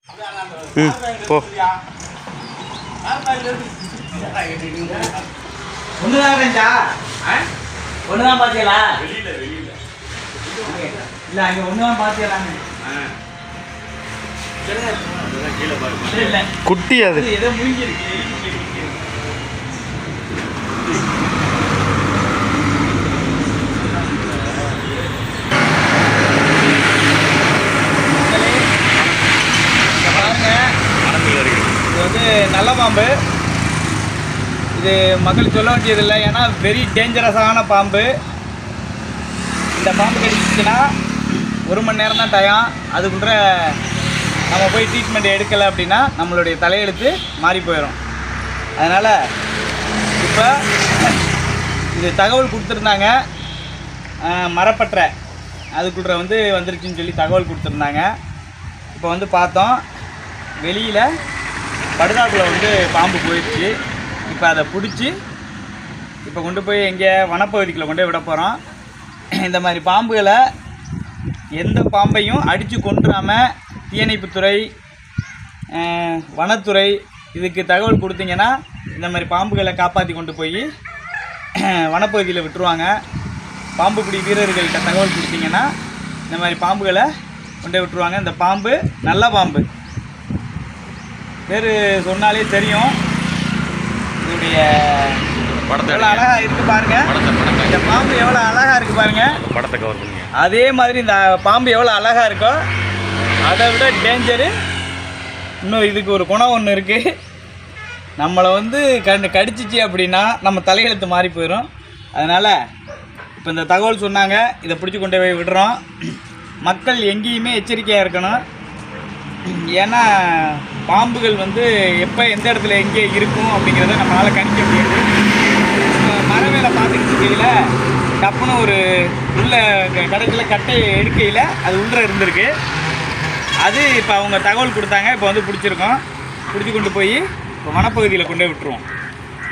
போ. ஒண்ணுதான் பாத்தீங்களா? இல்ல அங்க ஒண்ணுதான் பாத்தீங்களான்னு குட்டி அது ஏதோ முழுங்கி இருக்கு. இது வந்து நல்ல பாம்பு. இது மக்கள் சொல்ல வேண்டியதில்லை, ஏன்னா வெரி டேஞ்சரஸான பாம்பு. இந்த பாம்பு கடிச்சிச்சுன்னா 1 மணி நேரம் தான் டயம். அதுக்குள்ள நம்ம போய் ட்ரீட்மெண்ட் எடுக்கலை அப்படின்னா நம்மளுடைய தலையெழுத்து மாறி போயிடும். அதனால் இப்போ இது தகவல் கொடுத்துருந்தாங்க, மரப்பற்றை அதுக்குள்ள வந்து வந்துருச்சுன்னு சொல்லி தகவல் கொடுத்துருந்தாங்க. இப்போ வந்து பார்த்தோம், வெளியில் படுதாக்குள்ளே வந்து பாம்பு போயிடுச்சு. இப்போ அதை பிடிச்சி இப்போ கொண்டு போய் எங்கே வனப்பகுதிக்குள்ளே கொண்டு போய் விட போகிறோம். இந்த மாதிரி பாம்புகளை எந்த பாம்பையும் அடித்து கொன்றாமல் தீயணைப்புத்துறை, வனத்துறை இதுக்கு தகவல் கொடுத்தீங்கன்னா இந்த மாதிரி பாம்புகளை காப்பாற்றி கொண்டு போய் வனப்பகுதியில் விட்டுருவாங்க. பாம்பு பிடி வீரர்கள்கிட்ட தகவல் கொடுத்தீங்கன்னா இந்த மாதிரி பாம்புகளை கொண்டு விட்டுருவாங்க. இந்த பாம்பு நல்ல பாம்பு, பேர் சொன்னாலே தெரியும். இதோடைய எவ்வளோ அழகாக இருக்குது பாருங்கள். இந்த பாம்பு எவ்வளோ அழகாக இருக்குது பாருங்கள். படத்தை கவர் பண்ணுங்க. அதே மாதிரி இந்த பாம்பு எவ்வளோ அழகாக இருக்கோ அதை விட டேஞ்சரு இன்னும் இதுக்கு ஒரு குணம் ஒன்று இருக்குது. நம்மளை வந்து கடிச்சிச்சு அப்படின்னா நம்ம தலையெழுத்து மாறி போயிடும். அதனால் இப்போ இந்த தகவல் சொன்னாங்க, இதை பிடிச்சி கொண்டு போய் விடுறோம். மக்கள் எங்கேயுமே எச்சரிக்கையாக இருக்கணும். ஏன்னா பாம்புகள் வந்து எப்போ எந்த இடத்துல எங்கே இருக்கும் அப்படிங்கிறத நம்மளால் கணிக்க முடியாது. மர வேலை பார்த்துக்கிட்டு இருக்கையில் டப்புன்னு ஒரு உள்ள கடைசியில் கட்டையை எடுக்கையில் அது உள்ளே இருந்திருக்கு. அது இப்போ அவங்க தகவல் கொடுத்தாங்க. இப்போ வந்து பிடிச்சிருக்கோம். பிடிச்சி கொண்டு போய் இப்போ வனப்பகுதியில் கொண்டு போய் விட்டுருவோம்.